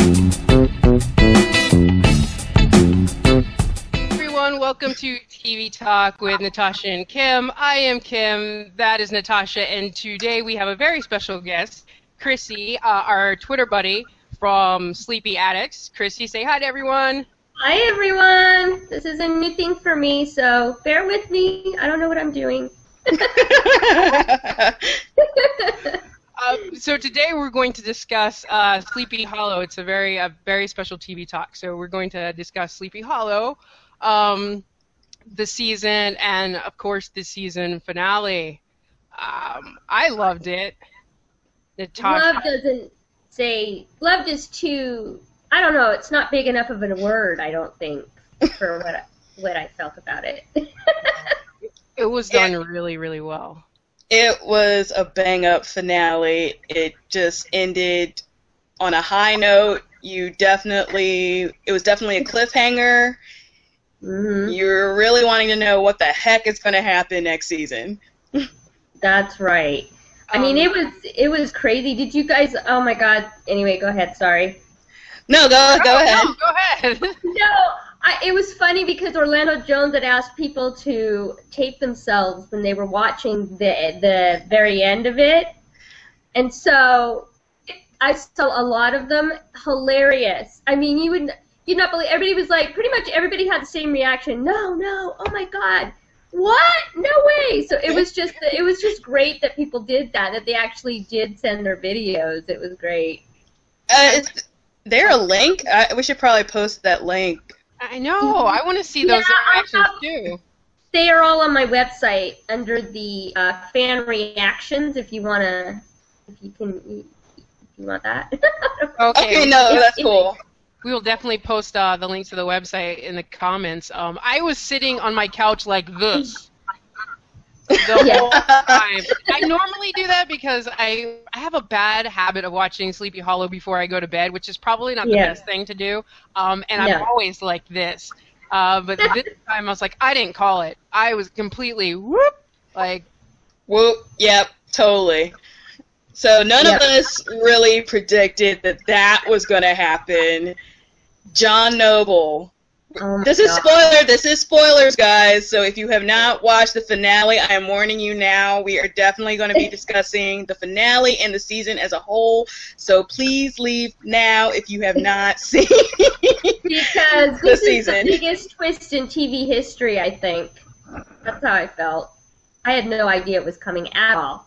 Everyone, welcome to TV Talk with Natasha and Kim. I am Kim, that is Natasha, and today we have a very special guest, Chrissy, our Twitter buddy from Sleepy Addicts. Chrissy, say hi to everyone. Hi everyone! This is a new thing for me, so bear with me. I don't know what I'm doing. So today we're going to discuss Sleepy Hollow. It's a very special TV talk. So we're going to discuss Sleepy Hollow, the season, and of course the season finale. I loved it. Natasha. Love doesn't say... Loved is too... I don't know. It's not big enough of a word, I don't think, for what I felt about it. It was done really, really well. It was a bang-up finale. It just ended on a high note. It was definitely a cliffhanger. Mm-hmm. You're really wanting to know what the heck is going to happen next season. That's right. I mean, it was crazy. Did you guys? Oh my God. Anyway, go ahead. Sorry. No, go ahead. No, go ahead. No, it was funny because Orlando Jones had asked people to tape themselves when they were watching the very end of it, and so I saw a lot of them hilarious. I mean, you'd not believe. Everybody was like, pretty much everybody had the same reaction. No, oh my God, what? No way! So it was just great that people did that. That they actually did send their videos. It was great. Is there a link? We should probably post that link. I know. I want to see those reactions too. They are all on my website under the fan reactions. If you want that. Okay. No, that's cool. We will definitely post the links to the website in the comments. I was sitting on my couch like this the whole time. I normally do that because I have a bad habit of watching Sleepy Hollow before I go to bed, which is probably not the best thing to do. And I'm always like this. But this time I was like, I didn't call it. I was completely whoop. Yep, totally. So none of us really predicted that was going to happen. John Noble. Oh this is spoilers, guys. So if you have not watched the finale, I am warning you now. We are definitely going to be discussing the finale and the season as a whole. So please leave now if you have not seen because this is the biggest twist in TV history, I think. That's how I felt. I had no idea it was coming at all.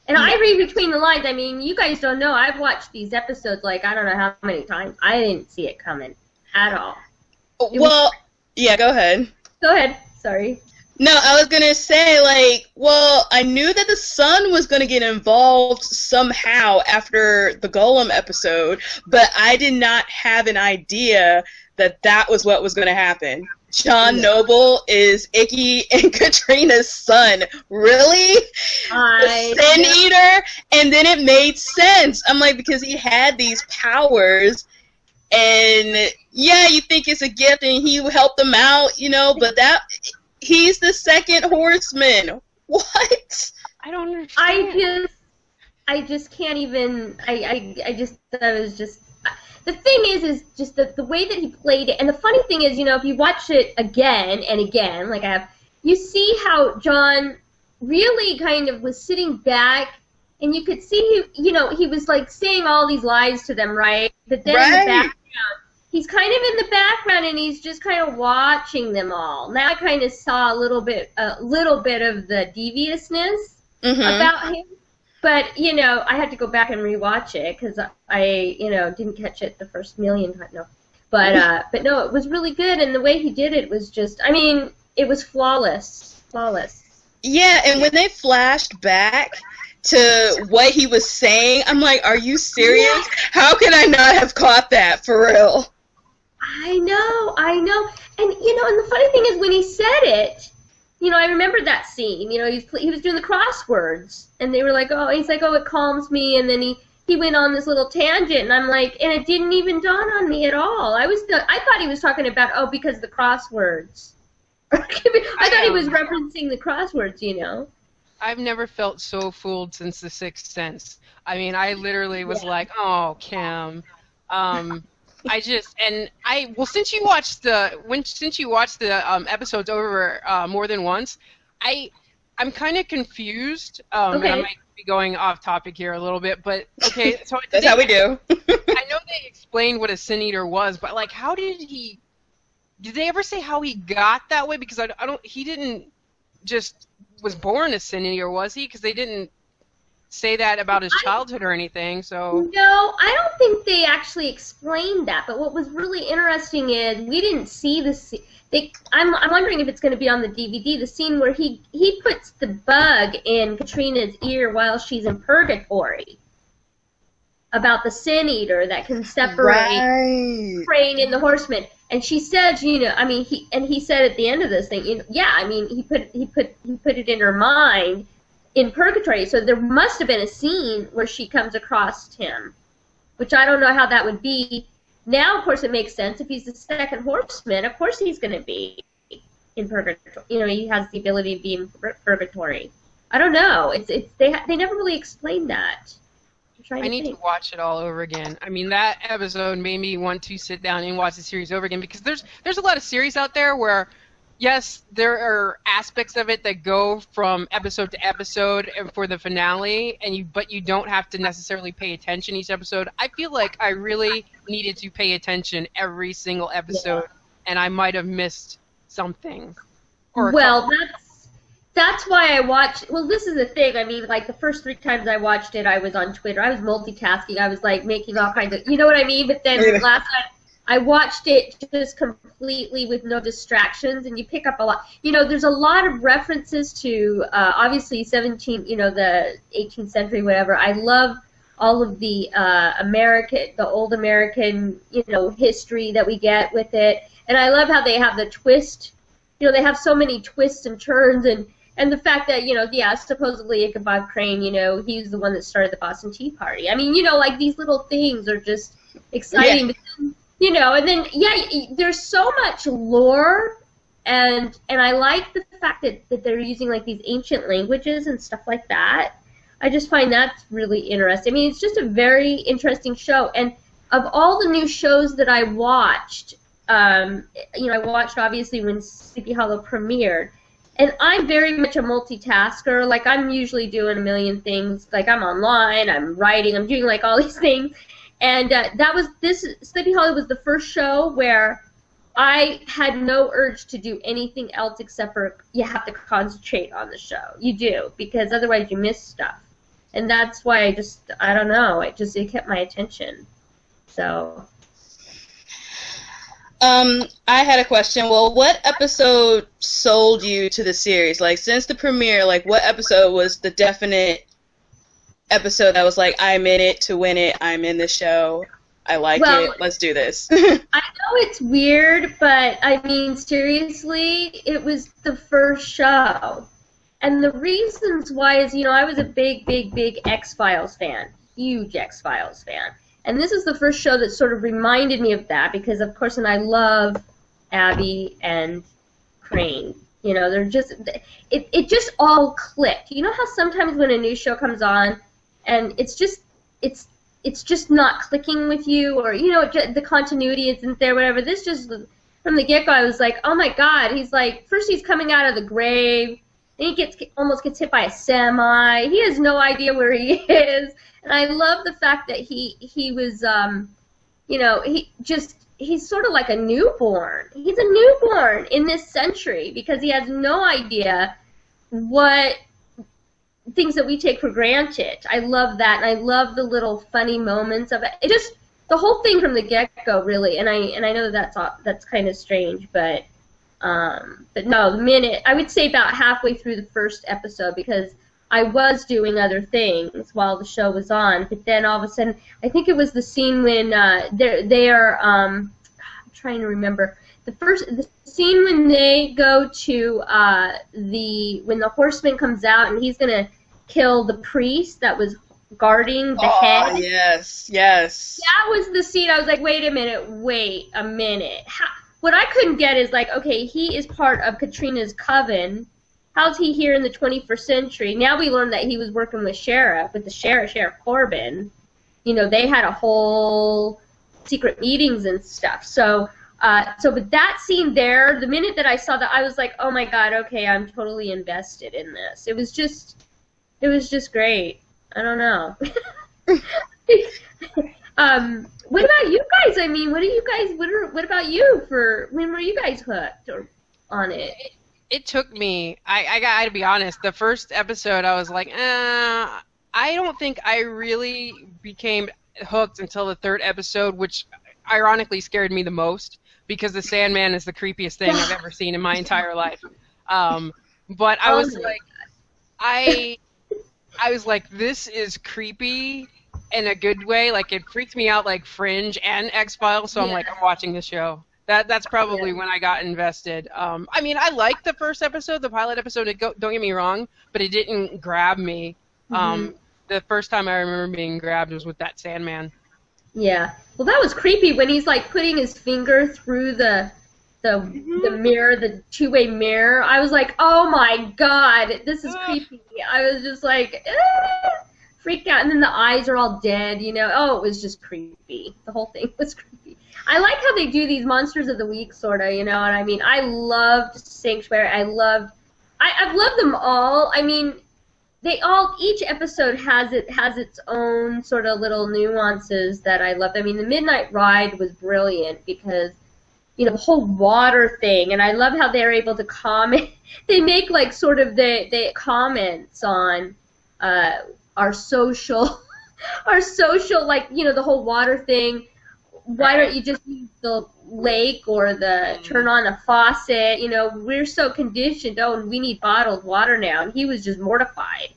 And I read between the lines. I mean, you guys don't know. I've watched these episodes like I don't know how many times. I didn't see it coming at all. Yeah, go ahead. Go ahead. Sorry. No, I was going to say, I knew that the sun was going to get involved somehow after the Golem episode, but I did not have an idea that was what was going to happen. John Noble is Icky and Katrina's son. Really? The Sin Eater? And then it made sense. I'm like, because he had these powers. And yeah, you think it's a gift and he helped them out, but he's the second horseman. What? I don't understand. I just can't even, that was just, the thing is just the way that he played it, and the funny thing is, if you watch it again and again, like I have, you see how John really kind of was sitting back, and you could see, he was like saying all these lies to them, right? But then in the background, he's kind of in the background, and he's just kind of watching them all. Now I kind of saw a little bit of the deviousness about him. But, I had to go back and rewatch it because I, didn't catch it the first million times. No. But no, it was really good, and the way he did it was just, I mean, it was flawless. Flawless. Yeah, and when they flashed back to what he was saying, I'm like, are you serious? Yeah. How could I not have caught that, for real? I know. And, and the funny thing is when he said it, I remember that scene. He was doing the crosswords, and they were like, he's like, it calms me, and then he went on this little tangent, and I'm like, and it didn't even dawn on me at all. I thought he was talking about, because of the crosswords. I thought he was referencing the crosswords, I've never felt so fooled since The Sixth Sense. I mean, I literally was like, oh, Kim. Since you watched the episodes over more than once, I'm kind of confused. Okay. And I might be going off topic here a little bit, but okay. So That's how we do. I know they explained what a sin eater was, but like, how did he? Did they ever say how he got that way? Because I don't. He didn't just was born a sin eater, was he? Because they didn't say that about his childhood or anything. So no, I don't think they actually explained that. But what was really interesting is we didn't see the. I'm wondering if it's going to be on the DVD. The scene where he puts the bug in Katrina's ear while she's in purgatory. About the sin eater that can separate Crane and the Horseman, and she says, he said at the end of this thing, he put it in her mind in purgatory. So there must have been a scene where she comes across him, which I don't know how that would be. Now, of course, it makes sense. If he's the second Horseman, of course he's going to be in purgatory. He has the ability to be in purgatory. I don't know. They never really explained that. I need to watch it all over again. I mean, that episode made me want to sit down and watch the series over again, because there's a lot of series out there where, yes, there are aspects of it that go from episode to episode and for the finale, but you don't have to necessarily pay attention each episode. I feel like I really needed to pay attention every single episode, and I might have missed something. That's why I watched. Well, this is the thing. I mean, like the first 3 times I watched it, I was on Twitter. I was multitasking. I was like making all kinds of, you know what I mean? But then last time I watched it just completely with no distractions, and you pick up a lot. There's a lot of references to obviously the 18th century, whatever. I love all of the old American, history that we get with it, and I love how they have the twist. They have so many twists and turns, and the fact that, supposedly Ichabod Crane, he's the one that started the Boston Tea Party. I mean, like these little things are just exciting. Yeah. And then, there's so much lore, and I like the fact that they're using like these ancient languages and stuff like that. I just find that's really interesting. I mean, it's just a very interesting show. And of all the new shows that I watched, I watched obviously when Sleepy Hollow premiered. And I'm very much a multitasker. Like, I'm usually doing a million things. Like, I'm online, I'm writing, I'm doing, like, all these things. And Sleepy Hollow was the first show where I had no urge to do anything else except for you have to concentrate on the show. You do, because otherwise you miss stuff. And that's why I don't know, it kept my attention. So... I had a question. Well, what episode sold you to the series? Like, since the premiere, like, what episode was the definite episode that was like, I'm in it to win it, I'm in the show, I like it, let's do this? I know it's weird, but, I mean, seriously, it was the first show. And the reasons why is, I was a big, big, big X-Files fan. Huge X-Files fan. And this is the first show that sort of reminded me of that because, of course, and I love Abby and Crane. They're just, it just all clicked. You know how sometimes when a new show comes on and it's just not clicking with you, or, the continuity isn't there, whatever. This just, from the get-go, I was like, oh my God, he's like, first he's coming out of the grave, then he almost gets hit by a semi, he has no idea where he is. And I love the fact that he was, he's sort of like a newborn. He's a newborn in this century because he has no idea what things that we take for granted. I love that, and I love the little funny moments of it. It just, the whole thing from the get-go, really. And I know that's kind of strange, but no, I would say about halfway through the first episode, because I was doing other things while the show was on, but then all of a sudden, I think it was the scene when I'm trying to remember, the scene when they go to when the Horseman comes out and he's gonna kill the priest that was guarding the head. Oh, yes. That was the scene. I was like, wait a minute. What I couldn't get is like, okay, he is part of Katrina's coven. How's he here in the 21st century? Now we learned that he was working with Sheriff Corbin. They had a whole secret meetings and stuff. So, but that scene there, the minute that I saw that, I was like, oh my god, okay, I'm totally invested in this. It was just great. I don't know. What about you guys? I mean, what about you? When were you guys hooked on it? It took me, I gotta be honest, the first episode I was like, I don't think I really became hooked until the third episode, which ironically scared me the most, because the Sandman is the creepiest thing I've ever seen in my entire life. But I was like, I was like, this is creepy in a good way. Like, it freaked me out like Fringe and X-Files, so I'm like, I'm watching the show. That's probably when I got invested. I mean, I liked the first episode, the pilot episode. Don't get me wrong, but it didn't grab me. The first time I remember being grabbed was with that Sandman. Yeah. Well, that was creepy when he's like putting his finger through the mirror, the two-way mirror. I was like, oh my god, this is creepy. I was just like, freaked out. And then the eyes are all dead, you know. Oh, it was just creepy. The whole thing was creepy. I like how they do these Monsters of the Week, sort of, you know what I mean? I loved Sanctuary. I've loved them all. I mean, each episode has its own sort of little nuances that I loved. I mean, the Midnight Ride was brilliant because, you know, the whole water thing, and I love how they're able to comment. They make like sort of the comments on our social, like, you know, the whole water thing. Why don't you just use the lake or turn on a faucet? You know, we're so conditioned. Oh, and we need bottled water now. And he was just mortified.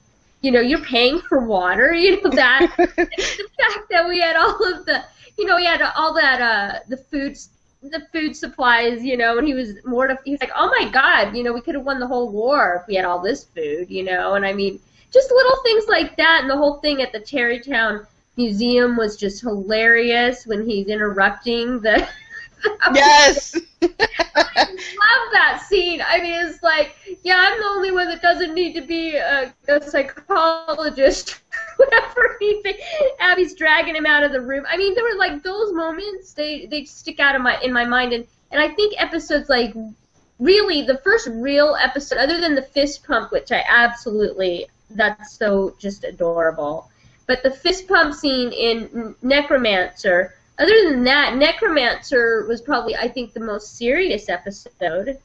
You know, you're paying for water. You know that. The fact that we had all of the, you know, we had all that the food supplies. You know, and he was mortified. He's like, oh my god, you know, we could have won the whole war if we had all this food. You know, and I mean, just little things like that, and the whole thing at the Tarrytown Museum was just hilarious when he's interrupting the. Yes. I love that scene. I mean, it's like, yeah, I'm the only one that doesn't need to be a psychologist. Whatever. Abby's dragging him out of the room. I mean, there were like those moments. They stick out in my mind, and I think episodes like really the first real episode, other than the fist pump, which I absolutely, that's so just adorable. But the fist pump scene in Necromancer, other than that, Necromancer was probably, I think, the most serious episode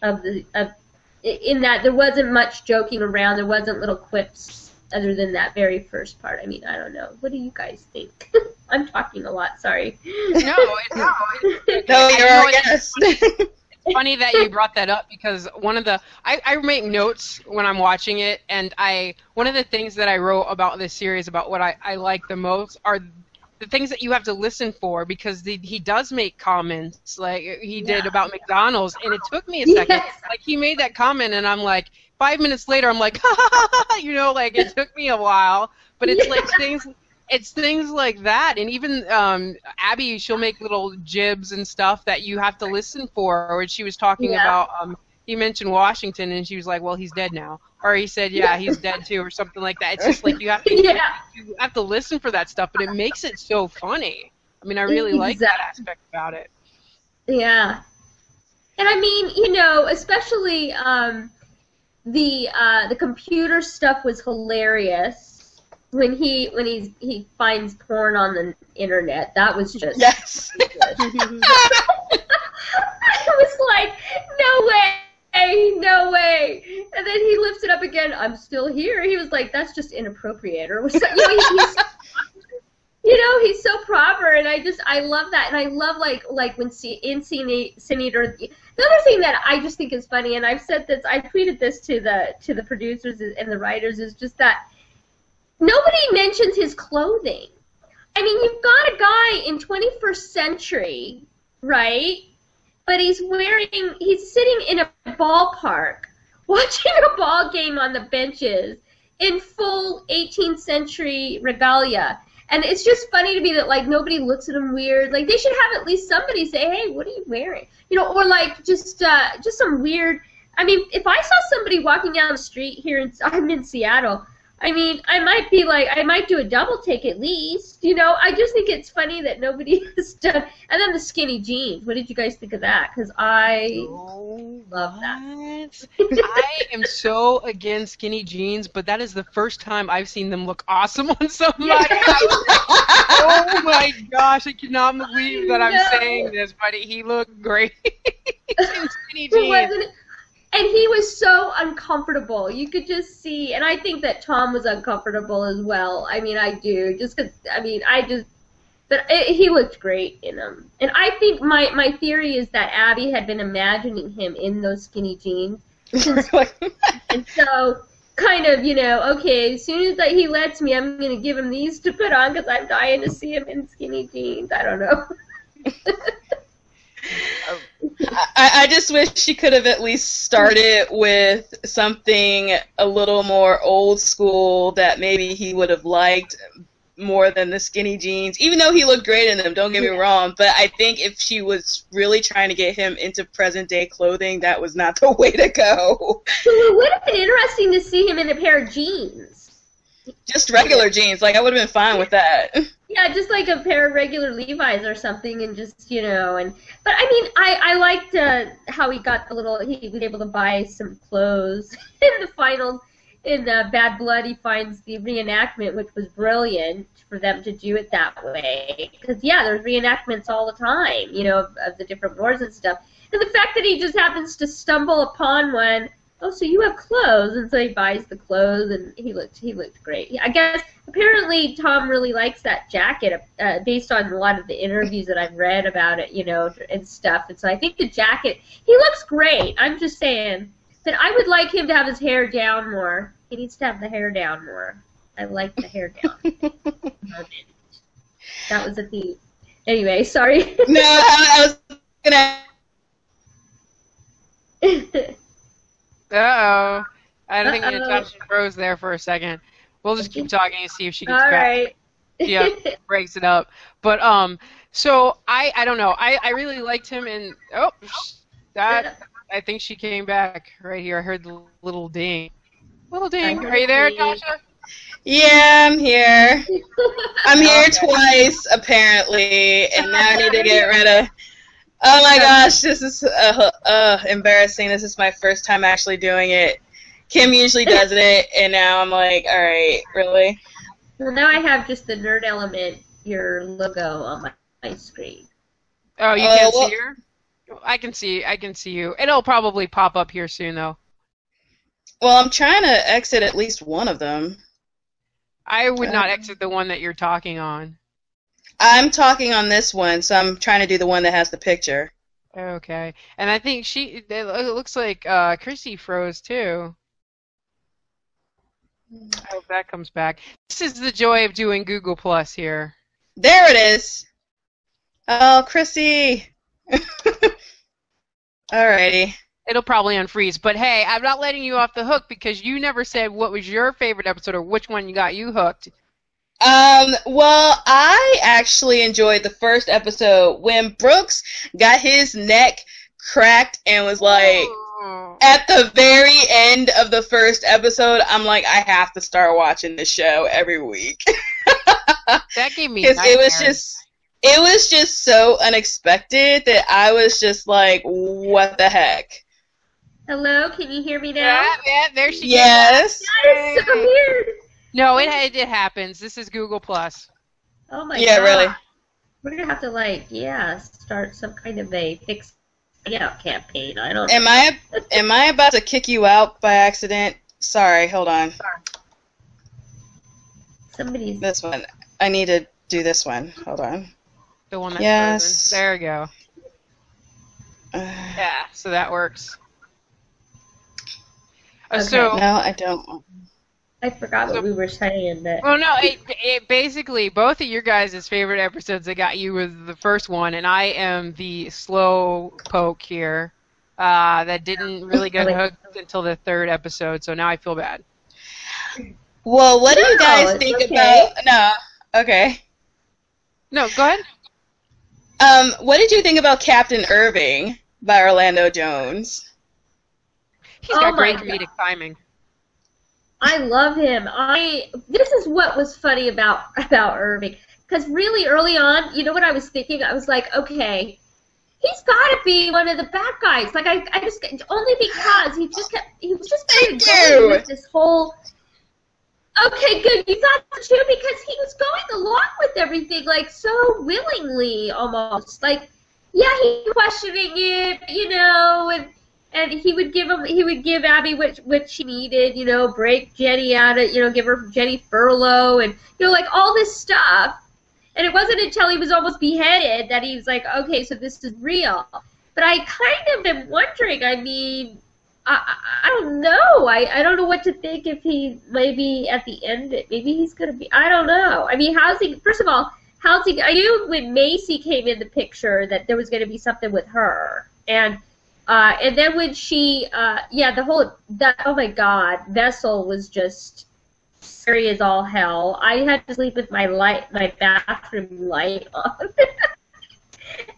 in that there wasn't much joking around, there wasn't little quips other than that very first part. I mean, I don't know. What do you guys think? I'm talking a lot, sorry. No, you're our guest. It's funny that you brought that up because I make notes when I'm watching it, and one of the things that I wrote about this series, about what I like the most, are the things that you have to listen for, because he does make comments like he did about McDonald's, and it took me a second. Yes. Like, he made that comment, and I'm like, 5 minutes later, I'm like, you know, like, it took me a while, but it's like things. It's things like that, and even Abby, she'll make little jibs and stuff that you have to listen for. Or she was talking about, he mentioned Washington, and she was like, well, he's dead now. Or he said, yeah, he's dead too, or something like that. It's just like you have to listen for that stuff, but it makes it so funny. I mean, I really like that aspect about it. Yeah. And I mean, you know, especially the computer stuff was hilarious. When he finds porn on the internet, that was just I was like, no way, and then he lifts it up again. I'm still here. He was like, that's just inappropriate, or was that, he's so proper, and I love that, and I love like when Senator. The other thing that I just think is funny, and I've said this, I tweeted this to the producers and the writers, is just that. Nobody mentions his clothing. I mean, you've got a guy in 21st century, right? But he's sitting in a ballpark, watching a ball game on the benches in full 18th century regalia. And it's just funny to me that, like, nobody looks at him weird. Like, they should have at least somebody say, hey, what are you wearing? You know, or like just some weird, I mean, if I saw somebody walking down the street here, I'm in Seattle, I mean, I might do a double take at least. You know, I just think it's funny that nobody has done. And then the skinny jeans. What did you guys think of that? Because I love that. I am so against skinny jeans, but that is the first time I've seen them look awesome on somebody. Oh my gosh, I cannot believe that I'm saying this, but he looked great in skinny jeans. And he was so uncomfortable. You could just see, and I think that Tom was uncomfortable as well. I mean, I do. Just because, I mean, he looked great in them. And I think my theory is that Abby had been imagining him in those skinny jeans. And so, kind of, you know, okay, as soon as he lets me, I'm going to give him these to put on because I'm dying to see him in skinny jeans. I don't know. I just wish she could have at least started with something a little more old school that maybe he would have liked more than the skinny jeans, even though he looked great in them, don't get me wrong, but I think if she was really trying to get him into present-day clothing, that was not the way to go. So it would have been interesting to see him in a pair of jeans. Just regular jeans, like I would have been fine with that. Yeah, just like a pair of regular Levi's or something, and just, you know, but I mean, I liked how he got he was able to buy some clothes in the final, in Bad Blood. He finds the reenactment, which was brilliant for them to do it that way, because yeah, there's reenactments all the time, you know, of the different wars and stuff, and the fact that he just happens to stumble upon one. Oh, so you have clothes, and so he buys the clothes, and he looked great. I guess apparently Tom really likes that jacket, based on a lot of the interviews that I've read about it, you know, and stuff. And so I think the jacket, he looks great. I'm just saying that I would like him to have his hair down more. He needs to have the hair down more. I like the hair down. That was a theme. Anyway, sorry. No, I was gonna. Uh-oh. I don't think Natasha froze there for a second. We'll just keep talking and see if she gets back. Right. Yeah, breaks it up. But, so, I don't know. I really liked him, and, I think she came back right here. I heard the little ding. Little ding. Are you there, Natasha? Yeah, I'm here. I'm here twice, apparently, and now I need to get rid of... Oh my gosh, this is embarrassing. This is my first time actually doing it. Kim usually does it, and now I'm like, alright, really? Well, now I have just the Nerd Element, your logo on my screen. Oh, you can't see her? I can see you. It'll probably pop up here soon, though. Well, I'm trying to exit at least one of them. I would not exit the one that you're talking on. I'm talking on this one, so I'm trying to do the one that has the picture. Okay. And I think it looks like Chrissy froze too. I hope that comes back. This is the joy of doing Google Plus here. There it is. Oh, Chrissy. Alrighty. It'll probably unfreeze. But hey, I'm not letting you off the hook because you never said what was your favorite episode or which one got you hooked. Well, I actually enjoyed the first episode when Brooks got his neck cracked and was like, at the very end of the first episode, I'm like, I have to start watching this show every week. That gave me nightmares. It was just so unexpected that I was just like, what the heck? Hello, can you hear me now? Yeah, there she is. Yes. That is so weird. No, it happens. This is Google Plus. Oh my god. Yeah, really. We're gonna have to start some kind of a fix out campaign. I don't. Am I about to kick you out by accident? Sorry, hold on. Somebody's. This one. I need to do this one. Hold on. The one that's frozen. There we go. Yeah, so that works. Okay. So no, I don't. I forgot what we were saying. Well, no, it basically, both of your guys' favorite episodes that got you was the first one, and I am the slow poke here that didn't really get hooked until the third episode, so now I feel bad. Well, what do you guys think about... No, okay. No, go ahead. What did you think about Captain Irving by Orlando Jones? He's got great comedic timing. I love him. This is what was funny about Irving. Because really early on, you know what I was thinking? I was like, okay, he's got to be one of the bad guys. Like I just only because he was just kind of going with this whole. Okay, good. You thought so too because he was going along with everything like so willingly, almost like yeah, he was questioning it, you know, and he would give Abby what she needed, you know, break Jenny out of, you know, give her Jenny furlough and you know like all this stuff. And it wasn't until he was almost beheaded that he was like, okay, so this is real. But I kind of am wondering, I mean, I don't know. I don't know what to think if he maybe at the end, maybe he's going to be, I don't know. I mean, first of all, I knew when Macy came in the picture that there was going to be something with her. And then when she, oh my God, Vessel was just scary as all hell. I had to sleep with my bathroom light on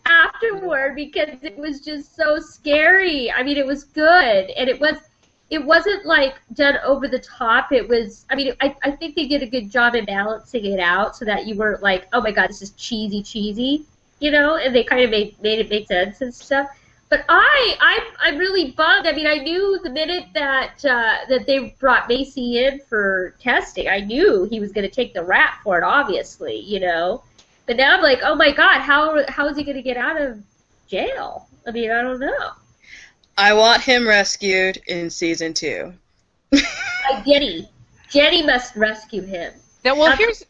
afterward because it was just so scary. I mean, it was good, and it wasn't like done over the top. It was. I mean, I think they did a good job in balancing it out so that you weren't like, oh my God, this is cheesy, you know. And they kind of made it make sense and stuff. But I'm really bummed. I mean, I knew the minute that they brought Macy in for testing, I knew he was going to take the rap for it, obviously, you know. But now I'm like, oh my God, how is he going to get out of jail? I mean, I don't know. I want him rescued in season 2. Like Jenny must rescue him. That's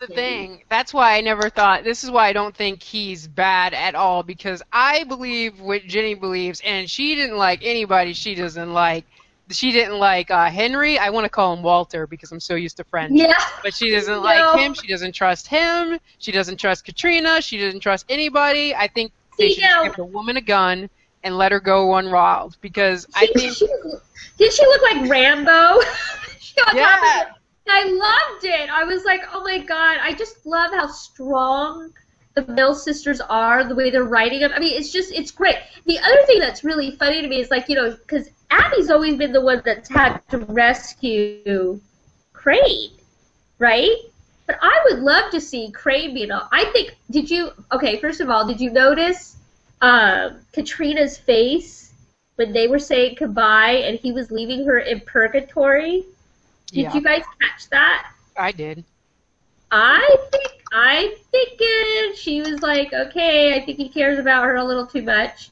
the thing. That's why I never thought, this is why I don't think he's bad at all, because I believe what Jenny believes, and she didn't like anybody she didn't like Henry. I want to call him Walter because I'm so used to French. Yeah. But she doesn't like him. She doesn't trust him. She doesn't trust Katrina. She doesn't trust anybody. I think they should give the woman a gun and let her go unwild, because I think... Did she look like Rambo? Yeah. I loved it. I was like, oh my God, I just love how strong the Mill sisters are, the way they're writing them. I mean, it's great. The other thing that's really funny to me is like, you know, because Abby's always been the one that's had to rescue Crane, right? But I would love to see Crane be, first of all, did you notice Katrina's face when they were saying goodbye and he was leaving her in purgatory? Did you guys catch that? I did. I think she was like, okay, I think he cares about her a little too much.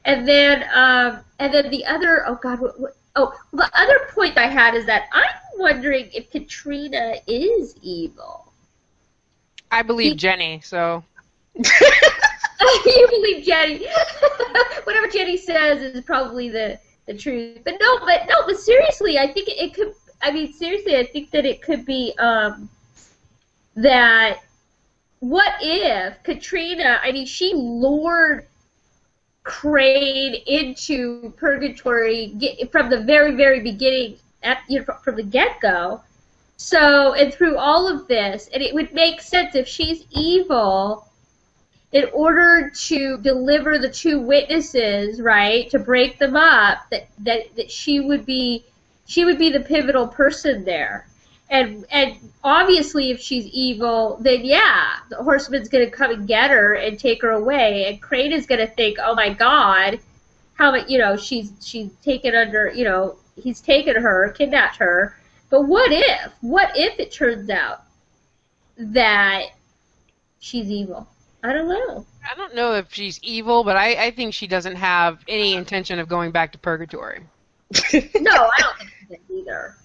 And then the other, the other point I had is that I'm wondering if Katrina is evil. I believe Jenny, so. You believe Jenny. Whatever Jenny says is probably the truth. But seriously, I think it could. I mean, seriously, I think that it could be that. What if Katrina? I mean, she lured Crane into purgatory from the very, very beginning, from the get-go. So, and through all of this, and it would make sense if she's evil. In order to deliver the 2 witnesses, right, to break them up, that she would be the pivotal person there. And obviously if she's evil, then yeah, the Horseman's going to come and get her and take her away, and Crane is going to think, oh my God, she's taken under, he's taken her, kidnapped her. But what if it turns out that she's evil? I don't know. I don't know if she's evil, but I think she doesn't have any intention of going back to purgatory. No, I don't think she does either.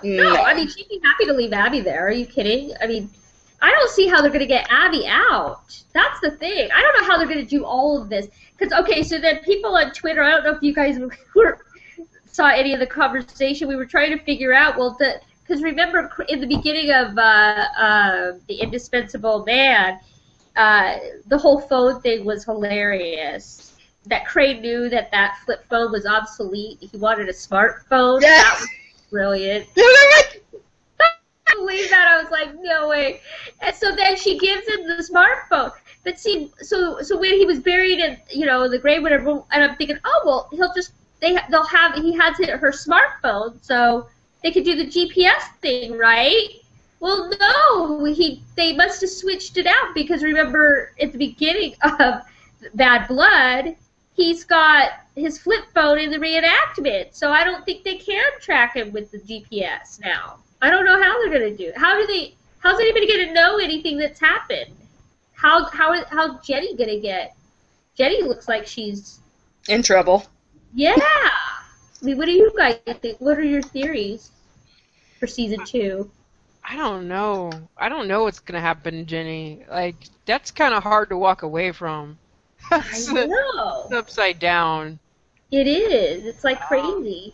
No, I mean, she'd be happy to leave Abby there. Are you kidding? I mean, I don't see how they're going to get Abby out. That's the thing. I don't know how they're going to do all of this. So then people on Twitter, I don't know if you guys saw any of the conversation. We were trying to figure out, because remember in the beginning of The Indispensable Man, the whole phone thing was hilarious. That Crane knew that flip phone was obsolete. He wanted a smartphone. Yes. That was brilliant. I believe that. I was like, no way. And so then she gives him the smartphone. But see, so when he was buried in, the grave, whatever, and I'm thinking, oh well, he has her smartphone. So, they could do the GPS thing, right? Well, no, they must have switched it out because remember at the beginning of Bad Blood, he's got his flip phone in the reenactment, so I don't think they can track him with the GPS now. I don't know how they're gonna do it. How's anybody gonna know anything that's how's Jenny gonna get? Jenny looks like she's in trouble. Yeah. I mean, what do you guys think? What are your theories for season 2? I don't know. I don't know what's gonna happen to Jenny. Like, that's kind of hard to walk away from. I know. It's upside down. It is. It's like crazy.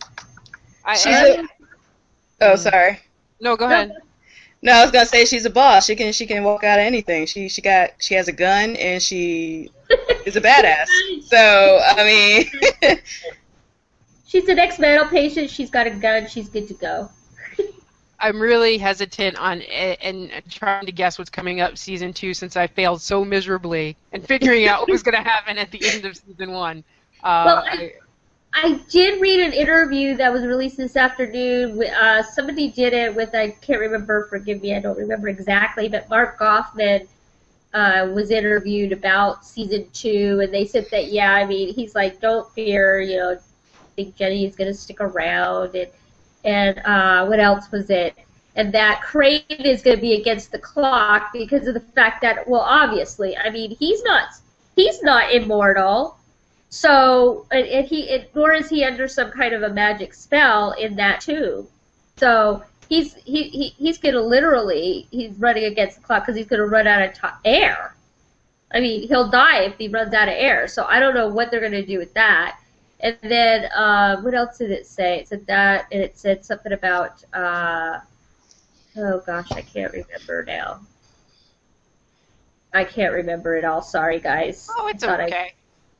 Oh, sorry. No, go ahead. No, I was gonna say she's a boss. She can walk out of anything. She has a gun and she is a badass. So I mean, she's an ex-mental patient. She's got a gun. She's good to go. I'm really hesitant on and trying to guess what's coming up season 2 since I failed so miserably in figuring out what was going to happen at the end of season 1. Well, I did read an interview that was released this afternoon. Somebody did it with, I can't remember, forgive me, I don't remember exactly, but Mark Goffman was interviewed about season 2, and they said that, yeah, I mean, he's like, don't fear, I think Jenny's going to stick around, and what else was it? And that Crane is going to be against the clock because of the fact that, well, obviously, I mean, he's not immortal. So, nor is he under some kind of a magic spell in that tube. So he's gonna literally, he's running against the clock because he's gonna run out of air. I mean, he'll die if he runs out of air. So I don't know what they're gonna do with that. And then what else did it say? It said that, and it said something about oh gosh, I can't remember now. I can't remember it all. Sorry, guys. Oh, it's okay.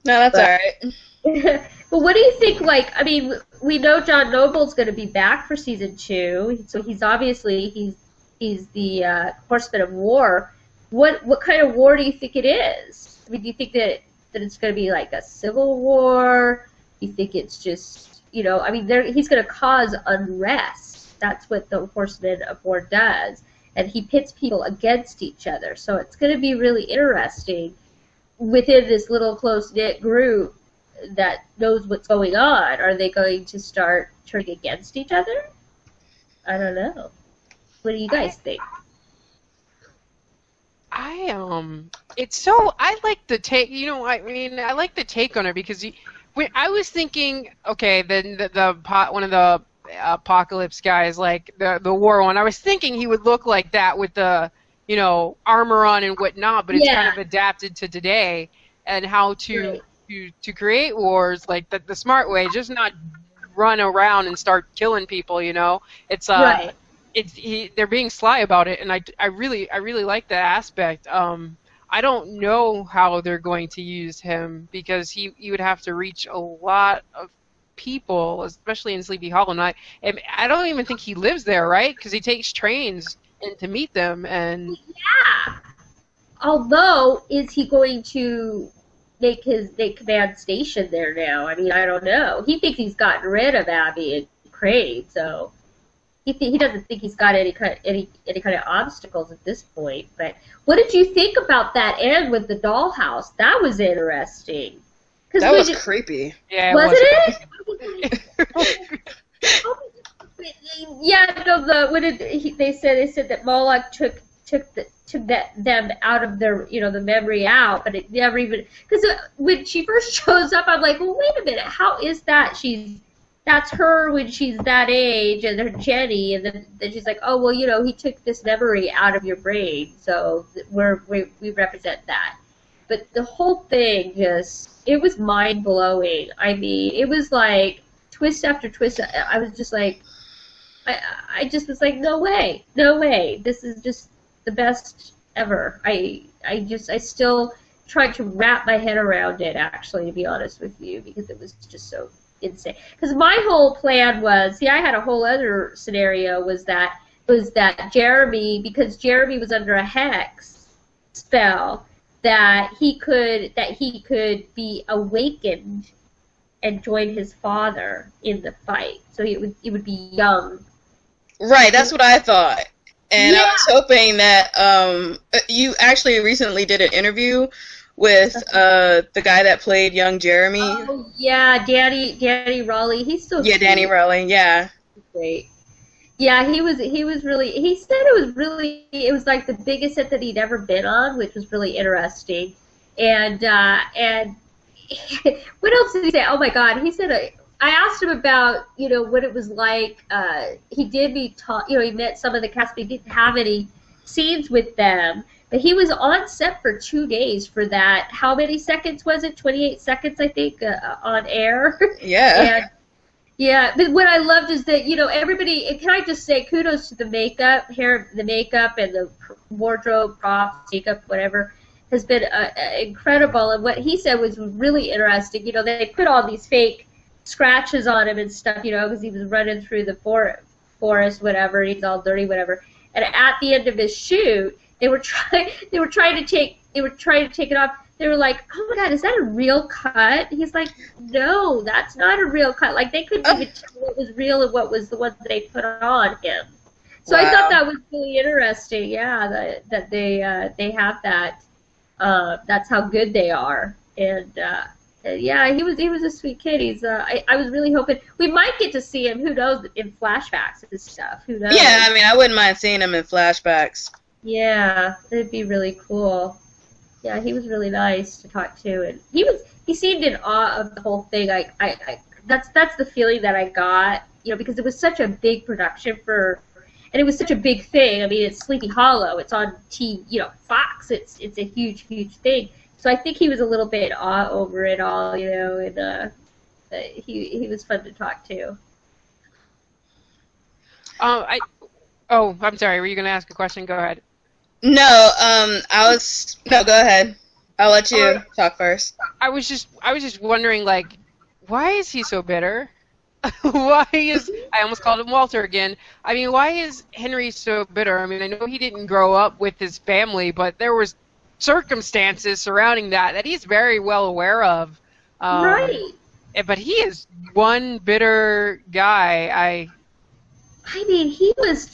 No, that's all right. But what do you think, like, I mean, we know John Noble's going to be back for season 2, so he's obviously, he's the Horseman of War. What kind of war do you think it is? I mean, do you think that it's going to be like a civil war? Do you think it's just, I mean, he's going to cause unrest. That's what the Horseman of War does. And he pits people against each other. So it's going to be really interesting within this little close-knit group that knows what's going on. Are they going to start turning against each other? I don't know. What do you guys think? I like the take, I like the take on it because I was thinking, okay, then one of the Apocalypse guys, like the war one, I was thinking he would look like that with the armor on and whatnot, but it's kind of adapted to today and how to create wars like the smart way, just not run around and start killing people. It's right. They're being sly about it, and I really like that aspect. I don't know how they're going to use him because he would have to reach a lot of people, especially in Sleepy Hollow. And I don't even think he lives there, right? Because he takes trains and to meet them, and although, is he going to make command station there now? I mean, I don't know. He thinks he's gotten rid of Abby and Crane, so he doesn't think he's got any kind of obstacles at this point. But what did you think about that end with the dollhouse? That was interesting. That was creepy. Yeah, wasn't it? Yeah, no. They said that Moloch took them out of their, the memory out, but it never even, because when she first shows up, I'm like, well, wait a minute, how is that? That's her when she's that age, and they're Jenny, and then she's like, oh, well, he took this memory out of your brain, so we represent that. But the whole thing it was mind-blowing. I mean, it was like twist after twist. I was just like, I just was like, no way. This is just the best ever. I still tried to wrap my head around it, actually, to be honest with you, because it was just so insane. Because my whole plan was, I had a whole other scenario, was that Jeremy, because Jeremy was under a hex spell, that he could be awakened and join his father in the fight. So he would be young Right, that's what I thought. And Yeah. I was hoping that you actually recently did an interview with the guy that played young Jeremy. Oh yeah, Danny Raleigh. He's so Yeah, sweet. Danny Rowling, yeah. Great. Yeah, he was really. He said it was like the biggest set that he'd ever been on, which was really interesting. And what else did he say? Oh my God, he said I asked him about what it was like. He did he met some of the cast, but he didn't have any scenes with them. But he was on set for 2 days for that. How many seconds was it? 28 seconds, I think, on air. Yeah. And yeah, but what I loved is that everybody. And can I just say kudos to the makeup, the makeup, and the wardrobe, props, makeup, whatever, has been incredible. And what he said was really interesting. They put all these fake scratches on him and stuff, because he was running through the forest, whatever. He's all dirty, whatever. And at the end of his shoot, they were trying to take it off. They were like, "Oh my God, is that a real cut?" He's like, "No, that's not a real cut." Like they couldn't even tell what was real and what was the one that they put on him. So I thought that was really interesting. Yeah, that they have that. That's how good they are. And yeah, he was a sweet kid. He's I was really hoping we might get to see him. Who knows, in flashbacks and stuff. Who knows? Yeah, I mean, I wouldn't mind seeing him in flashbacks. Yeah, it'd be really cool. Yeah, he was really nice to talk to, and he seemed in awe of the whole thing. That's the feeling that I got, because it was such a big production and it was such a big thing. I mean, it's Sleepy Hollow. It's on Fox. It's a huge thing. So I think he was a little bit awe over it all, and he was fun to talk to. I'm sorry. Were you going to ask a question? Go ahead. No, no, go ahead. I'll let you talk first. I was just wondering, like, why is he so bitter? I almost called him Walter again. I mean, why is Henry so bitter? I mean, I know he didn't grow up with his family, but there was circumstances surrounding that he's very well aware of. Right. But he is one bitter guy. I mean, it was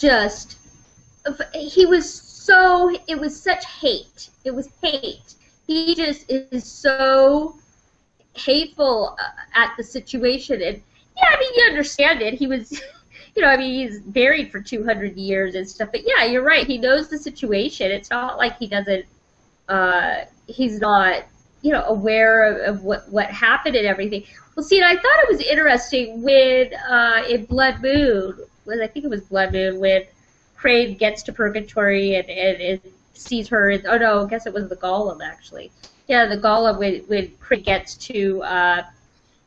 such hate. It was hate. He just is so hateful at the situation. And, yeah, I mean, you understand it. He was, he's buried for 200 years and stuff. But, yeah, you're right. He knows the situation. It's not like he doesn't, he's not, aware of what happened and everything. Well, see, and I thought it was interesting when, in Blood Moon, I think it was Blood Moon, when Crane gets to Purgatory and sees her. Oh no, I guess it was the Golem actually. Yeah, the Golem when Crane gets to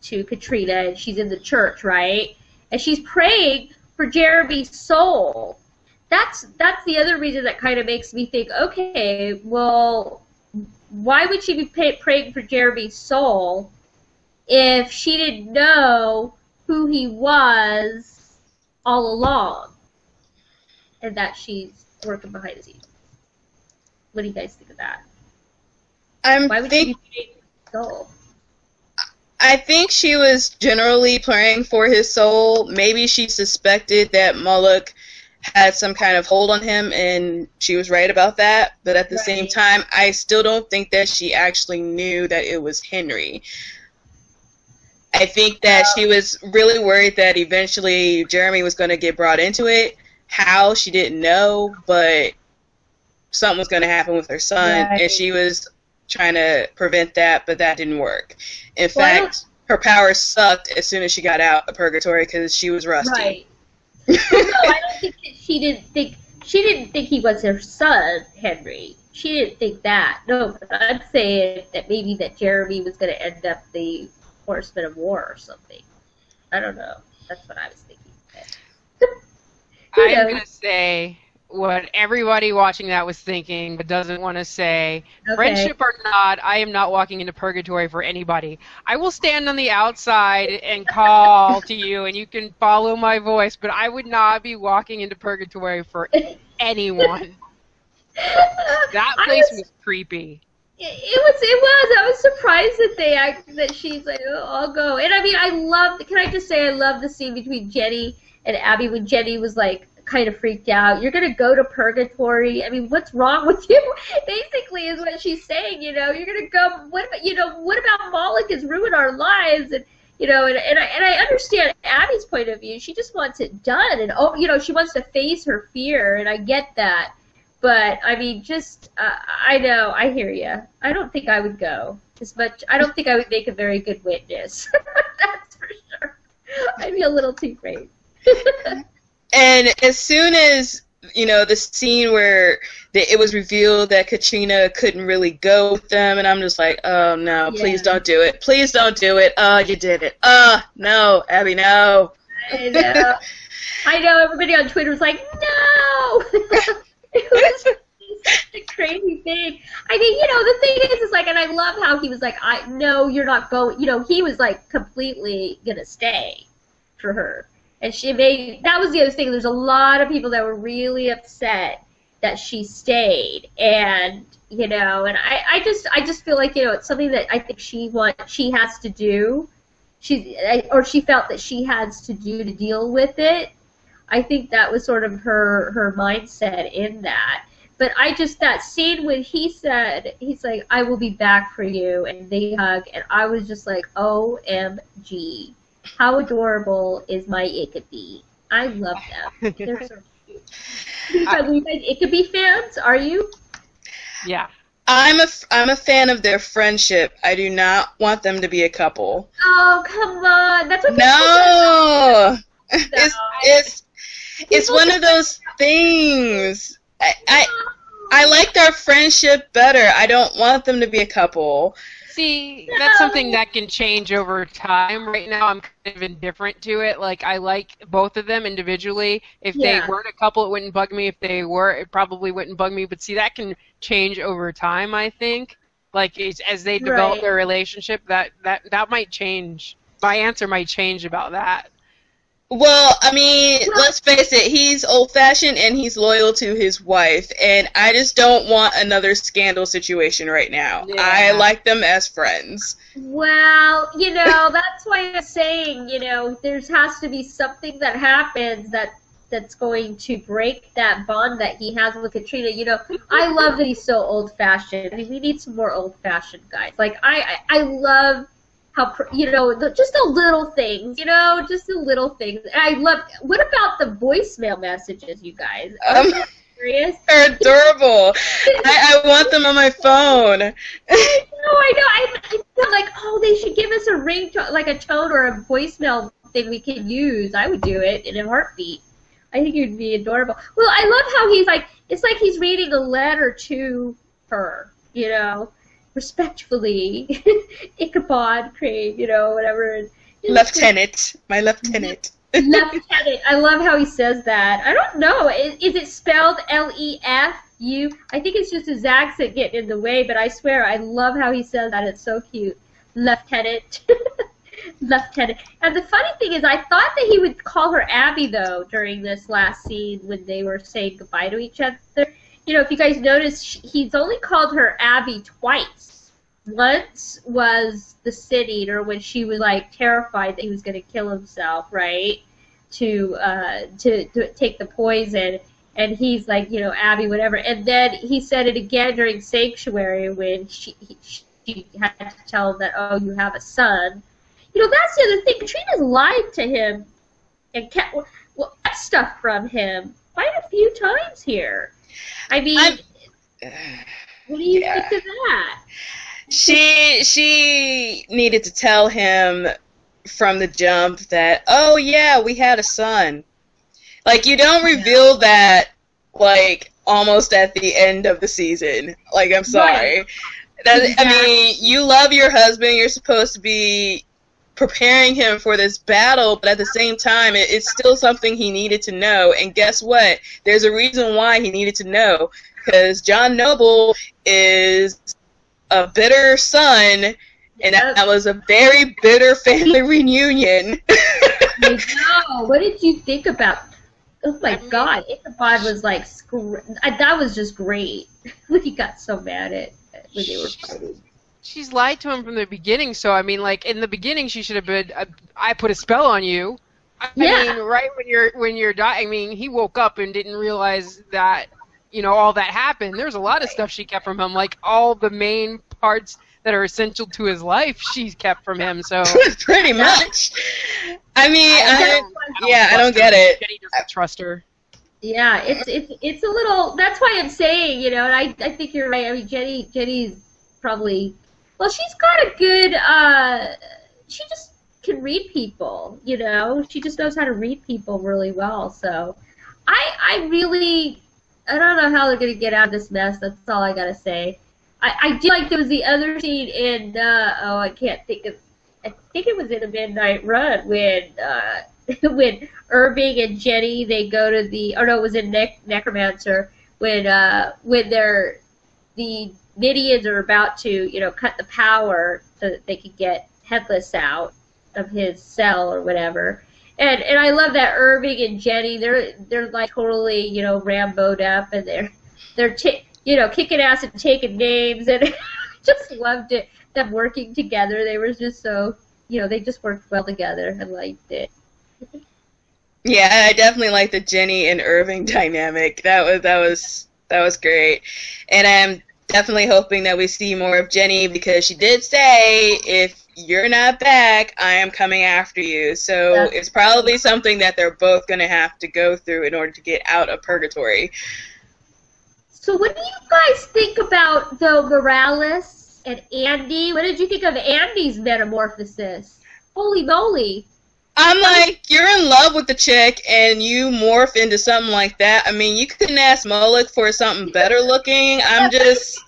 Katrina and she's in the church, right? And she's praying for Jeremy's soul. That's the other reason that kind of makes me think, okay, well, why would she be praying for Jeremy's soul if she didn't know who he was all along? And that she's working behind the scenes. What do you guys think of that? Why would she be praying for his soul? I think she was generally praying for his soul. Maybe she suspected that Moloch had some kind of hold on him, and she was right about that. But at the same time, I still don't think that she actually knew that it was Henry. I think that she was really worried that eventually Jeremy was going to get brought into it. How, she didn't know, but something was going to happen with her son, and she was trying to prevent that, but that didn't work. In fact, her powers sucked as soon as she got out of Purgatory because she was rusty. Right. No, I don't think that she didn't think he was her son, Henry. She didn't think that. No, but I'm saying that maybe that Jeremy was going to end up the Horseman of War or something. I don't know. That's what I was thinking. I'm going to say what everybody watching that was thinking but doesn't want to say. Okay. Friendship or not, I am not walking into Purgatory for anybody. I will stand on the outside and call to you, and you can follow my voice, but I would not be walking into Purgatory for anyone. That place was creepy. It was. I was surprised that she's like, oh, I'll go. And I mean, can I just say I love the scene between Jenny and Abby when Jenny was like kind of freaked out. You're gonna go to purgatory. I mean, what's wrong with you? Basically, is what she's saying. You're gonna go. What about Moloch has ruined our lives? And and I understand Abby's point of view. She just wants it done, and she wants to face her fear, and I get that. But I mean, I know, I hear you. I don't think I would go as much. I don't think I would make a very good witness. That's for sure. I'd be a little too afraid. And as soon as, the scene where it was revealed that Katrina couldn't really go with them, and I'm just like, oh, no, please don't do it. Please don't do it. Oh, you did it. No, Abby, no. I know. I know, everybody on Twitter was like, no! It was such a crazy thing. I mean, the thing is like, and I love how he was like, no, you're not going, he was like completely gonna stay for her. And that was the other thing, there's a lot of people that were really upset that she stayed. And, and I just feel like, it's something that I think she has to do. She felt that she has to do to deal with it. I think that was sort of her mindset in that. But that scene when he's like, I will be back for you, and they hug, and I was just like, OMG. How adorable is my Ichabee? I love them. They're so cute. Are you guys Ichabee fans? Are you? Yeah. I'm a fan of their friendship. I do not want them to be a couple. Oh, come on. That's what No. It's one of those things. I like their friendship better. I don't want them to be a couple. See, that's something that can change over time. Right now, I'm kind of indifferent to it. Like, I like both of them individually. If they weren't a couple, it wouldn't bug me. If they were, it probably wouldn't bug me. But see, that can change over time, I think. Like, as they develop their relationship, that might change. My answer might change about that. Well, I mean, let's face it, he's old-fashioned and he's loyal to his wife, and I just don't want another scandal situation right now. Yeah. I like them as friends. Well, that's why I'm saying, there has to be something that happens that's going to break that bond that he has with Katrina. I love that he's so old-fashioned. I mean, we need some more old-fashioned guys. Like, I love how, just the little things, just the little things. And I love, what about the voicemail messages, you guys? Are you serious? They're adorable. I want them on my phone. I know. I feel like, they should give us a ringtone, like a tone or a voicemail thing we can use. I would do it in a heartbeat. I think it would be adorable. Well, I love how he's like, it's like he's reading a letter to her, respectfully, Ichabod Crane, whatever. Lieutenant, my lieutenant. Lieutenant. I love how he says that. I don't know. Is it spelled L-E-F-U? I think it's just his accent getting in the way, but I swear I love how he says that. It's so cute. Lieutenant. Lieutenant. And the funny thing is, I thought that he would call her Abby, though, during this last scene when they were saying goodbye to each other. If you guys notice, he's only called her Abby twice. Once was the sitting, or when she was like terrified that he was going to kill himself, right? To take the poison, and he's like, Abby, whatever. And then he said it again during Sanctuary when she had to tell him that, you have a son. That's the other thing. Katrina's lied to him and kept stuff from him quite a few times here. I mean, what do you think of that? She needed to tell him from the jump that, we had a son. Like, you don't reveal that, like, almost at the end of the season. Like, I'm sorry. Right. I mean, you love your husband. You're supposed to be preparing him for this battle, but at the same time, it's still something he needed to know. And guess what? There's a reason why he needed to know, because John Noble is a bitter son, and that was a very bitter family reunion. I know. What did you think about? Oh my God, Ichabod was like, that was just great. When he got so mad at when they were fighting. She's lied to him from the beginning, so I mean, like, in the beginning she should have been, I put a spell on you. I mean, right when you're dying, I mean, he woke up and didn't realize that, all that happened. There's a lot of stuff she kept from him, like all the main parts that are essential to his life she's kept from him, so. Pretty much. I mean, I don't get it. Jenny doesn't trust her. Yeah, it's a little, that's why I'm saying, and I think you're right. I mean, Jenny's probably, well, she's got a good, she just can read people, she just knows how to read people really well, so I don't know how they're going to get out of this mess, that's all I got to say. I do like there was the other scene in, I can't think of, I think it was in A Midnight Run when when Irving and Jenny, they go to the, oh no, it was in Necromancer, when the Midians are about to, cut the power so that they could get Headless out of his cell or whatever. And I love that Irving and Jenny, they're like totally, Rambo'd up, and they're kicking ass and taking names, and I just loved it, them working together. They were just so, they just worked well together. I liked it. Yeah, I definitely like the Jenny and Irving dynamic. That was great, and I'm definitely hoping that we see more of Jenny, because she did say, if you're not back, I am coming after you. So it's probably something that they're both going to have to go through in order to get out of purgatory. So what do you guys think about, though, Morales and Andy? What did you think of Andy's metamorphosis? Holy moly. I'm like, you're in love with the chick, and you morph into something like that. I mean, you couldn't ask Moloch for something better looking. I'm just...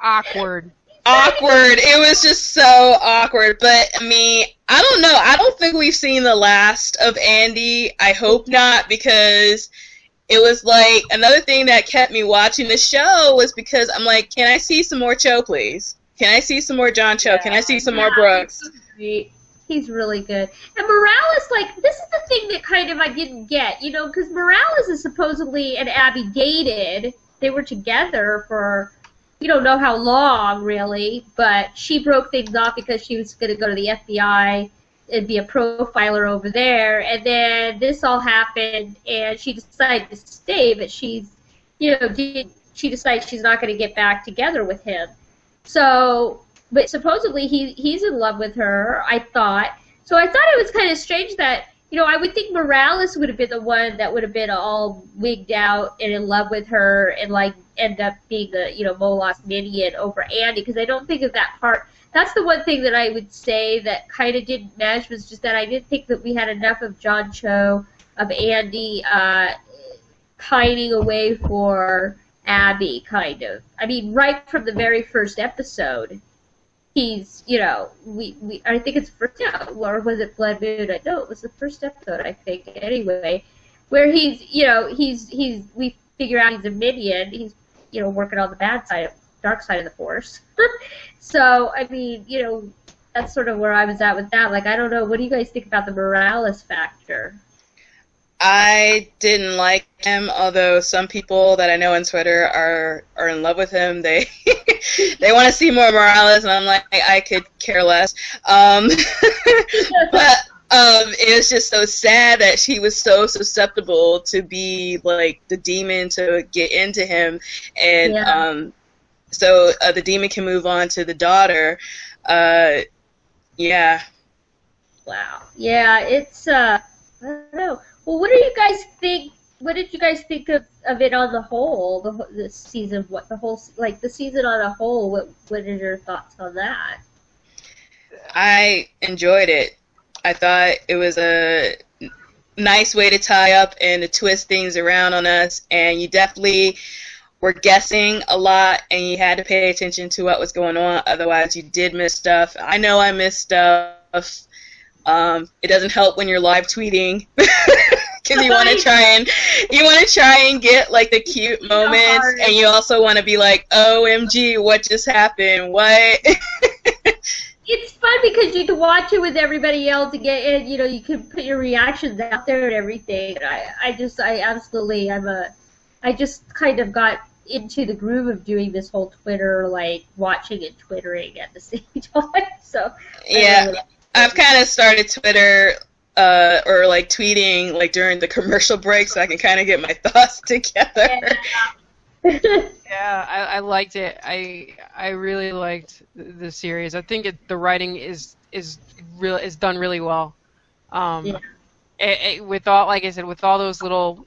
Awkward. It was just so awkward. But, I mean, I don't know. I don't think we've seen the last of Andy. I hope not, because it was like, another thing that kept me watching the show was because I'm like, can I see some more Cho, please? Can I see some more John Cho? Yeah. Can I see some more Brooks? He's really good. And Morales, like, this is the thing that kind of I didn't get, because Morales is supposedly and Abby dated. They were together for, we don't know how long, really, but she broke things off because she was going to go to the FBI and be a profiler over there. And then this all happened, and she decided to stay, but she's, she decides she's not going to get back together with him. So... But supposedly he's in love with her, I thought. So I thought it was kind of strange that, I would think Morales would have been the one that would have been all wigged out and in love with her and, like, end up being the, Moloch's minion over Andy, because I don't think of that part. That's the one thing that I would say that kind of didn't mesh, was just that I didn't think that we had enough of John Cho, of Andy pining away for Abby, kind of. I mean, right from the very first episode. He's, I think it's first, or was it Blood Moon? No, it was the first episode, I think, anyway, where he's, we figure out he's a minion, he's, working on the bad side, dark side of the Force. So, I mean, that's sort of where I was at with that. Like, I don't know, what do you guys think about the Morales factor? I didn't like him, although some people that I know on Twitter are in love with him. They they want to see more Morales, and I'm like, I could care less. But it was just so sad that she was so susceptible to be like the demon to get into him, and so the demon can move on to the daughter. Yeah. Wow. Yeah, it's I don't know. Well, what do you guys think? What did you guys think of it on the whole? The season, the season on a whole. What are your thoughts on that? I enjoyed it. I thought it was a nice way to tie up and to twist things around on us. And you definitely were guessing a lot, and you had to pay attention to what was going on. Otherwise, you did miss stuff. I know I missed stuff. It doesn't help when you're live tweeting. Because you want to try and get like the cute moments, and you also want to be like, OMG, what just happened? What? It's fun because you can watch it with everybody else and get it. You can put your reactions out there and everything. And I just kind of got into the groove of doing this whole Twitter, like watching and twittering at the same time. So yeah. I've kind of started Twitter or like tweeting like during the commercial break so I can kind of get my thoughts together. Yeah, I liked it. I really liked the series. I think the writing is done really well. With all, like I said, with all those little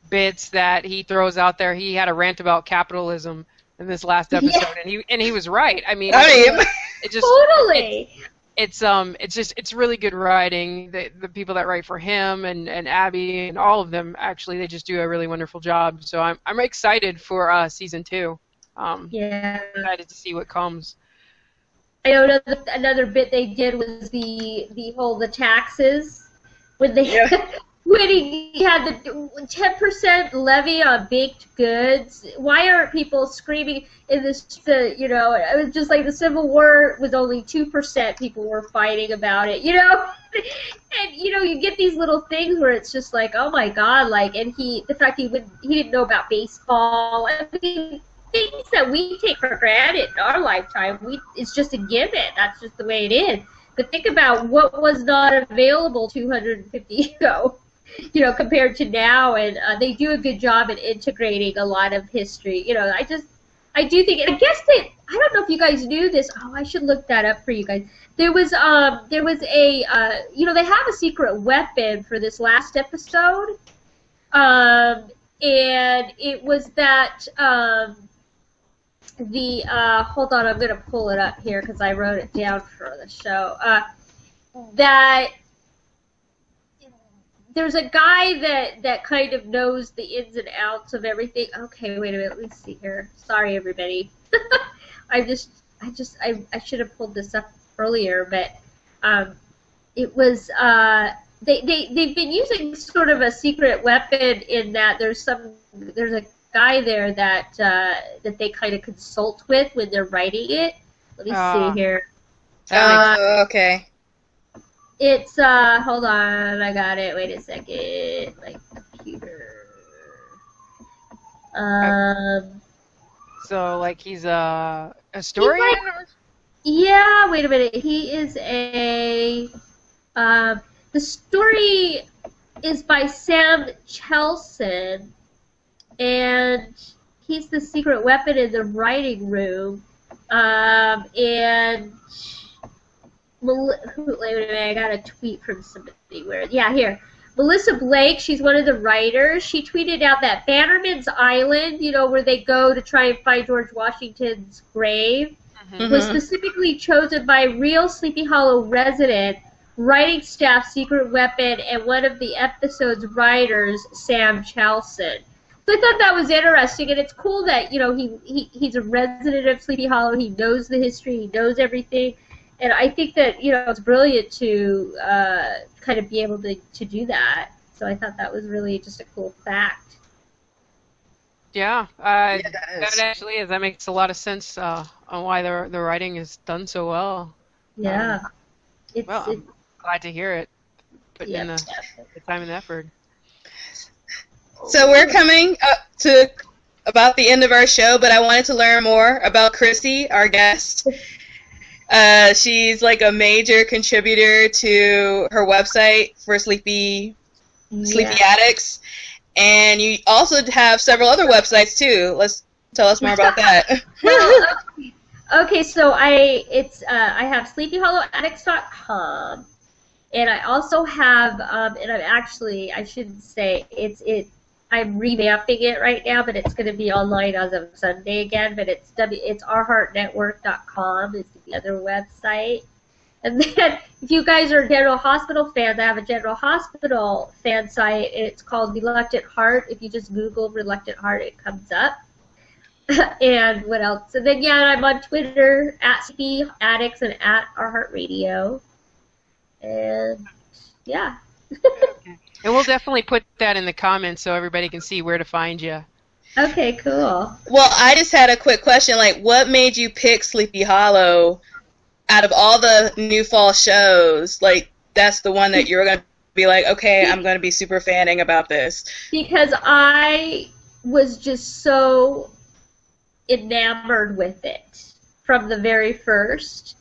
bits that he throws out there, he had a rant about capitalism in this last episode, and he was right. I mean, it just totally. It's really good writing. The people that write for him and Abby and all of them, actually, they just do a really wonderful job. So I'm excited for season 2. Excited to see what comes. I know another bit they did was the taxes when they when he had the 10% levy on baked goods. Why aren't people screaming in this? It was just like the Civil War was only 2%. People were fighting about it, And you get these little things where it's just like, oh my God, and the fact he didn't know about baseball. I mean, things that we take for granted in our lifetime, it's just a given. That's just the way it is. But think about what was not available 250 years ago. Compared to now, and they do a good job at integrating a lot of history. I do think, and I guess that, I don't know if you guys knew this. Oh, I should look that up for you guys. There was a, they have a secret weapon for this last episode, and it was that, hold on, I'm going to pull it up here because I wrote it down for the show, that there's a guy that kind of knows the ins and outs of everything. Okay, wait a minute. Let me see here. Sorry, everybody. I should have pulled this up earlier, but it was they've been using sort of a secret weapon in that there's a guy there that they kind of consult with when they're writing it. Let me see here. Okay. It's, hold on, I got it, wait a second, my computer. So, he's a historian? Yeah, wait a minute, he is the story is by Sam Chelson, and he's the secret weapon in the writing room, and... Wait a minute, I got a tweet from somebody here. Melissa Blake, she's one of the writers. She tweeted out that Bannerman's Island, where they go to try and find George Washington's grave, was specifically chosen by real Sleepy Hollow resident, writing staff secret weapon, and one of the episode's writers, Sam Chelson. So I thought that was interesting, and it's cool that, he's a resident of Sleepy Hollow. He knows the history. He knows everything. And I think that, it's brilliant to kind of be able to do that. So I thought that was really just a cool fact. Yeah, that actually is. That makes a lot of sense on why the writing is done so well. Yeah. I'm glad to hear it. Putting in the time and effort. So we're coming up to about the end of our show, but I wanted to learn more about Chrissy, our guest. She's like a major contributor to her website for Sleepy Addicts, and you also have several other websites too. Let's tell us more about that. Well, okay, so I have SleepyHollowAddicts.com, and I also have and I shouldn't say I'm revamping it right now, but it's going to be online as of Sunday again. But it's ourheartnetwork.com is the other website. And then if you guys are General Hospital fans, I have a General Hospital fan site. It's called Reluctant Heart. If you just Google Reluctant Heart, it comes up. And what else? And then I'm on Twitter at Sleepy Addicts and at Our Heart Radio. And yeah. And we'll definitely put that in the comments so everybody can see where to find you. Okay, cool. Well, I just had a quick question. What made you pick Sleepy Hollow out of all the new fall shows? That's the one that you're going to be like, okay, I'm going to be super fanning about this. Because I was just so enamored with it from the very first.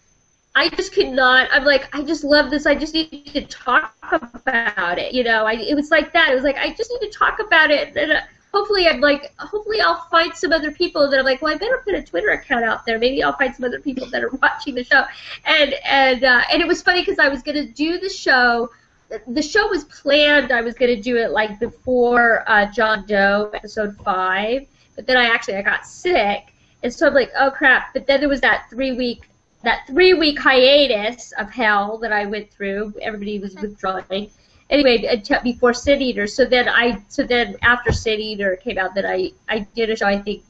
I just could not. I'm like, I just love this. I just need to talk about it. You know, it was like that. It was like, I just need to talk about it. And hopefully I'll find some other people that I'm like, well, I better put a Twitter account out there. Maybe I'll find some other people that are watching the show. And it was funny because I was going to do the show. The show was planned. I was going to do it like before John Doe, episode 5. But then I got sick. And so I'm like, oh, crap. But then there was that 3-week hiatus of hell that I went through. Everybody was withdrawing. Anyway, before Sin Eater. So then after Sin Eater came out, then I did a show, I think,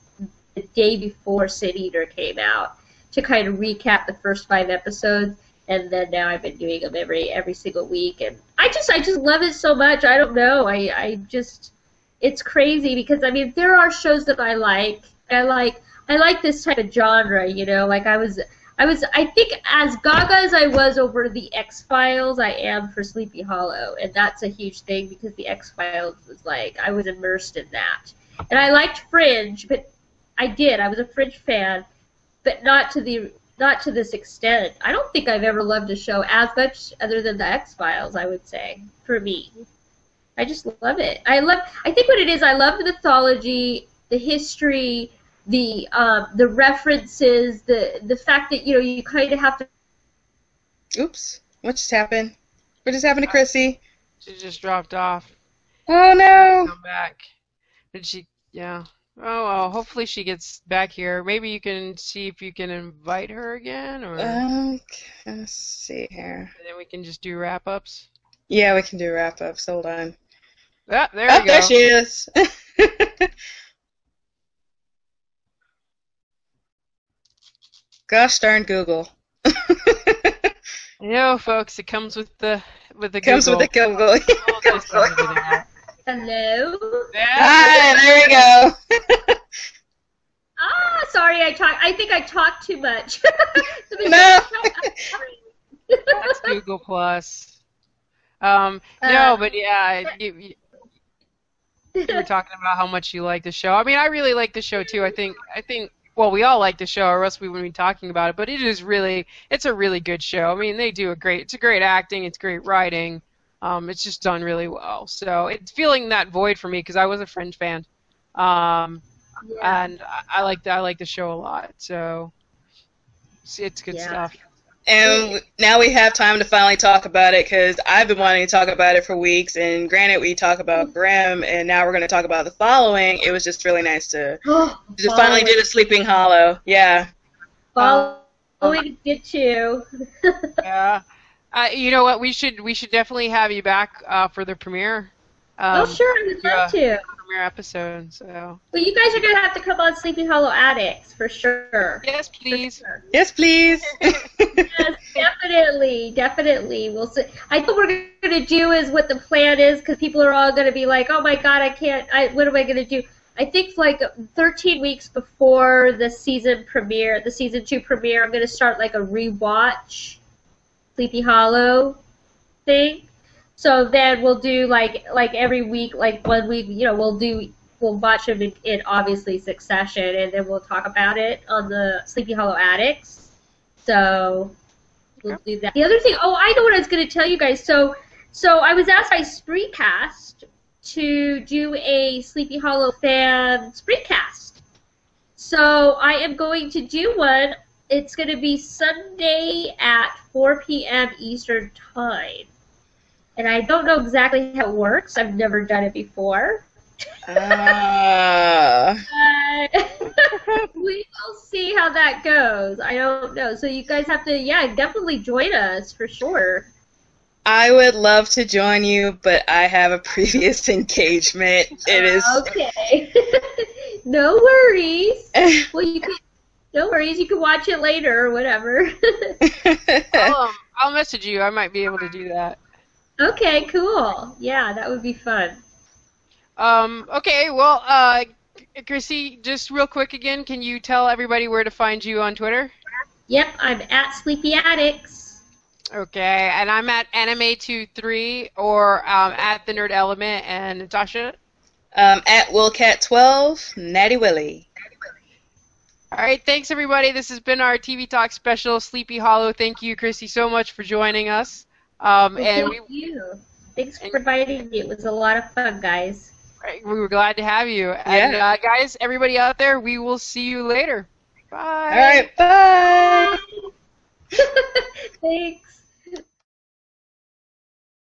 the day before Sin Eater came out to kind of recap the first 5 episodes. And then now I've been doing them every single week. And I just love it so much. I don't know. It's crazy because, I mean, there are shows that I like. I like this type of genre, you know. Like I think as gaga as I was over the X-Files, I am for Sleepy Hollow, and that's a huge thing because the X-Files was like, I was immersed in that. And I liked Fringe, but I was a Fringe fan, but not to this extent. I don't think I've ever loved a show as much other than the X-Files, I would say, for me. I just love it. I think what it is, I love the mythology, the history, the references, the fact that, you know, you kind of have to. Oops! What just happened? What just happened to Chrissy? She just dropped off. Oh no! Come back. Did she? Yeah. Oh well. Hopefully she gets back here. Maybe you can see if you can invite her again, or. Let's see here. And then we can just do wrap-ups. Yeah, we can do wrap-ups. Hold on. Ah, there we go. There she is. Gosh darn Google. You know, folks, it comes with the Google. Comes with the Google. Hello? Hi, there we go. Sorry, I think I talked too much. No. That's Google Plus. No, but yeah, you were talking about how much you like the show. I mean, I really like the show too. I think. Well, we all like the show, or else we wouldn't be talking about it. But it's a really good show. I mean, it's a great acting, it's great writing. It's just done really well. So it's filling that void for me because I was a Fringe fan, and I like the show a lot. So it's good stuff. And now we have time to finally talk about it because I've been wanting to talk about it for weeks. And granted, we talk about Grimm, and now we're going to talk about the following. It was just really nice to finally do the Sleeping Hollow. Yeah. Following did too. Yeah. You know what? We should definitely have you back for the premiere. Sure, I would love to. Premiere episode. So. Well, you guys are gonna have to come on Sleepy Hollow Addicts for sure. Yes, please. Sure. Yes, please. Yes, definitely. We'll see. I think what we're gonna do is what the plan is because people are all gonna be like, oh my God, I can't. What am I gonna do? I think like 13 weeks before the season 2 premiere, I'm gonna start like a rewatch Sleepy Hollow thing. So then we'll do like every week, like 1 week, you know, we'll watch them in obviously succession, and then we'll talk about it on the Sleepy Hollow Addicts. So we'll do that. The other thing, I know what I was going to tell you guys. So I was asked by Spreecast to do a Sleepy Hollow fan Spreecast. So I am going to do one. It's going to be Sunday at 4 p.m. Eastern Time. And I don't know exactly how it works. I've never done it before. We will see how that goes. I don't know. So you guys have to, definitely join us for sure. I would love to join you, but I have a previous engagement. It is okay. No worries. Well, no worries. You can watch it later or whatever. I'll message you. I might be able to do that. Okay, cool. Yeah, that would be fun. Okay, well, Chrissy, just real quick again, can you tell everybody where to find you on Twitter? Yep, I'm at Sleepy Addicts. Okay, and I'm at Anime23 or at The Nerd Element, and Natasha? At Willcat12, Natty Willie. All right, thanks everybody. This has been our TV Talk special, Sleepy Hollow. Thank you, Christy, so much for joining us. Thank you. Thanks for inviting me. It was a lot of fun, guys. We were glad to have you. And guys, everybody out there, we will see you later. Bye. All right, bye. Thanks.